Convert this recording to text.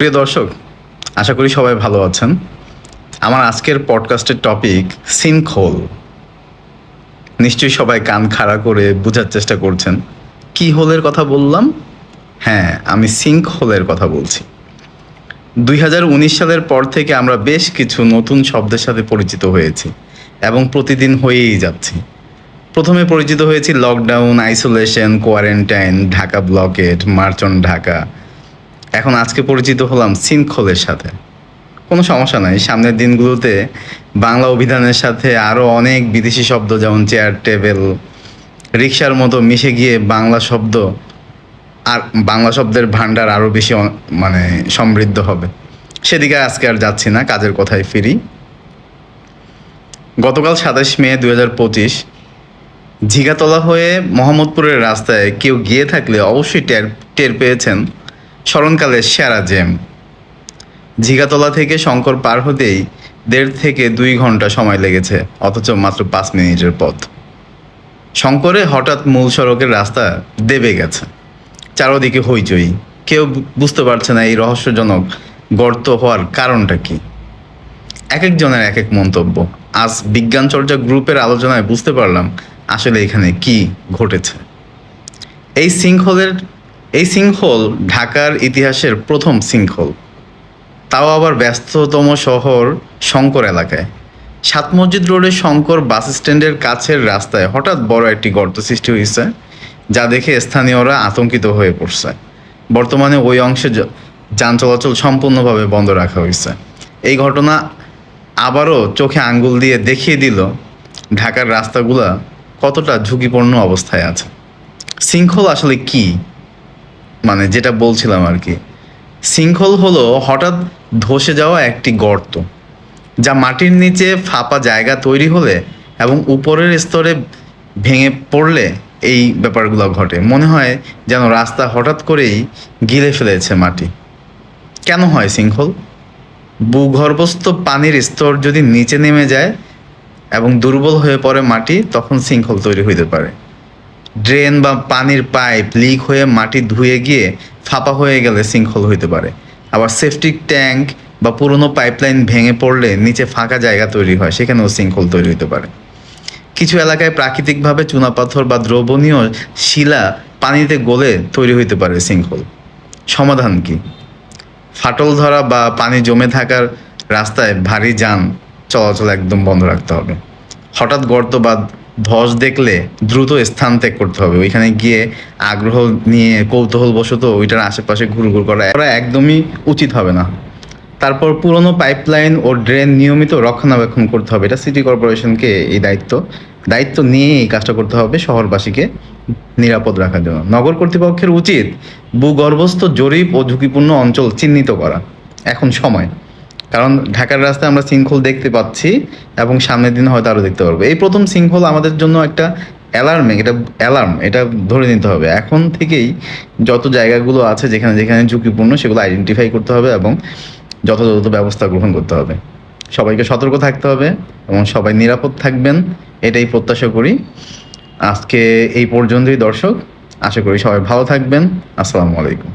প্রিয় দর্শক, আশা করি সবাই ভালো আছেন। আমার আজকের পডকাস্টের টপিক সিনকহোল। নিশ্চয়ই সবাই কান খাড়া করে বোঝার চেষ্টা করছেন কি হোলের কথা বললাম। হ্যাঁ, আমি সিনকহোলের কথা বলছি। 2019 সালের পর থেকে আমরা বেশ কিছু নতুন শব্দের সাথে পরিচিত হয়েছি এবং প্রতিদিন হয়েই যাচ্ছি। প্রথমে পরিচিত হয়েছি lockdown, isolation, quarantine, Dhaka blocked, March on Dhaka. এখন আজকে পরিচিত হলাম সিনকহোলের সাথে। কোনো সমস্যা নাই, সামনের দিনগুলোতে বাংলা অভিধানের সাথে আরও অনেক বিদেশি শব্দ যেমন চেয়ার, টেবিল, রিক্সার মতো মিশে গিয়ে বাংলা শব্দের ভাণ্ডার আরও বেশি সমৃদ্ধ হবে। সেদিকে আজকে আর যাচ্ছি না, কাজের কথায় ফিরি। গতকাল 27 মে 2025 ঝিগাতলা হয়ে মোহাম্মদপুরের রাস্তায় কেউ গিয়ে থাকলে অবশ্যই টের পেয়েছেন স্মরণকালের সেরা জ্যাম। ঝিগাতলা থেকে শঙ্কর পার হতেই 1.5 থেকে 2 ঘন্টা সময় লেগেছে, অথচ মাত্র 5 মিনিটের পথ। শঙ্করে হঠাৎ মূল সড়কের রাস্তা দেবে গেছে, চারদিকে হইচই। কেউ বুঝতে পারছে না এই রহস্যজনক গর্ত হওয়ার কারণটা কি। এক একজনের এক এক মন্তব্য। আজ বিজ্ঞান চর্চা গ্রুপের আলোচনায় বুঝতে পারলাম আসলে এখানে কি ঘটেছে। এই সিঙ্কহোল ঢাকার ইতিহাসের প্রথম সিঙ্কহোল, তাও আবার ব্যস্ততম শহর শঙ্কর এলাকায়। 7 মসজিদ রোডে শঙ্কর বাস স্ট্যান্ডের কাছের রাস্তায় হঠাৎ বড় একটি গর্ত সৃষ্টি হয়েছে, যা দেখে স্থানীয়রা আতঙ্কিত হয়ে পড়ছে। বর্তমানে ওই অংশে যান চলাচল সম্পূর্ণভাবে বন্ধ রাখা হয়েছে। এই ঘটনা আবারও চোখে আঙ্গুল দিয়ে দেখিয়ে দিল ঢাকার রাস্তাগুলা কতটা ঝুঁকিপূর্ণ অবস্থায় আছে। সিঙ্কহোল আসলে কি, যেটা বলছিলাম আর কি, সিঙ্কহোল হলো হঠাৎ ধসে যাওয়া একটি গর্ত, যা মাটির নিচে ফাঁপা জায়গা তৈরি হলে এবং উপরের স্তরে ভেঙে পড়লে এই ব্যাপারগুলো ঘটে। মনে হয় যেন রাস্তা হঠাৎ করেই গিলে ফেলেছে মাটি। কেন হয় সিঙ্কহোল? ভূগর্ভস্থ পানির স্তর যদি নিচে নেমে যায় এবং দুর্বল হয়ে পড়ে মাটি, তখন সিঙ্কহোল তৈরি হতে পারে। ড্রেন বা পানির পাইপ লিক হয়ে মাটি ধুয়ে গিয়ে ফাঁপা হয়ে গেলে সিঙ্কহোল হইতে পারে। আবার সেপটিক ট্যাঙ্ক বা পুরনো পাইপলাইন ভেঙে পড়লে নিচে ফাঁকা জায়গা তৈরি হয়, সেখানেও সিঙ্কহোল তৈরি হতে পারে। কিছু এলাকায় প্রাকৃতিকভাবে চুনাপাথর বা দ্রবণীয় শিলা পানিতে গলে তৈরি হইতে পারে সিঙ্কহোল। সমাধান কি? ফাটল ধরা বা পানি জমে থাকার রাস্তায় ভারী যান চলাচল একদম বন্ধ রাখতে হবে। হঠাৎ গর্ত বা ধস দেখলে দ্রুত স্থান ত্যাগ করতে হবে। ওইখানে গিয়ে আগ্রহ নিয়ে কৌতূহলবশত ওইটার আশেপাশে ঘুরঘুর করা একদমই উচিত হবে না। তারপর পুরনো পাইপলাইন ও ড্রেন নিয়মিত রক্ষণাবেক্ষণ করতে হবে। এটা সিটি কর্পোরেশনকে এই দায়িত্ব নিয়ে এই কাজটা করতে হবে, শহরবাসীকে নিরাপদ রাখার জন্য। নগর কর্তৃপক্ষের উচিত ভূগর্ভস্থ জরিপ ও ঝুঁকিপূর্ণ অঞ্চল চিহ্নিত করা। এখন সময়, কারণ ঢাকার রাস্তায় আমরা সিঙ্কহোল দেখতে পাচ্ছি এবং সামনের দিনে হয়তো আরও দেখতে পারবো। এই প্রথম সিঙ্কহোল আমাদের জন্য একটা অ্যালার্ম, এটা ধরে নিতে হবে। এখন থেকেই যত জায়গাগুলো আছে যেখানে যেখানে ঝুঁকিপূর্ণ, সেগুলো আইডেন্টিফাই করতে হবে এবং যথাযথ ব্যবস্থা গ্রহণ করতে হবে। সবাইকে সতর্ক থাকতে হবে এবং সবাই নিরাপদ থাকবেন, এটাই প্রত্যাশা করি। আজকে এই পর্যন্তই দর্শক, আশা করি সবাই ভালো থাকবেন। আসসালামু আলাইকুম।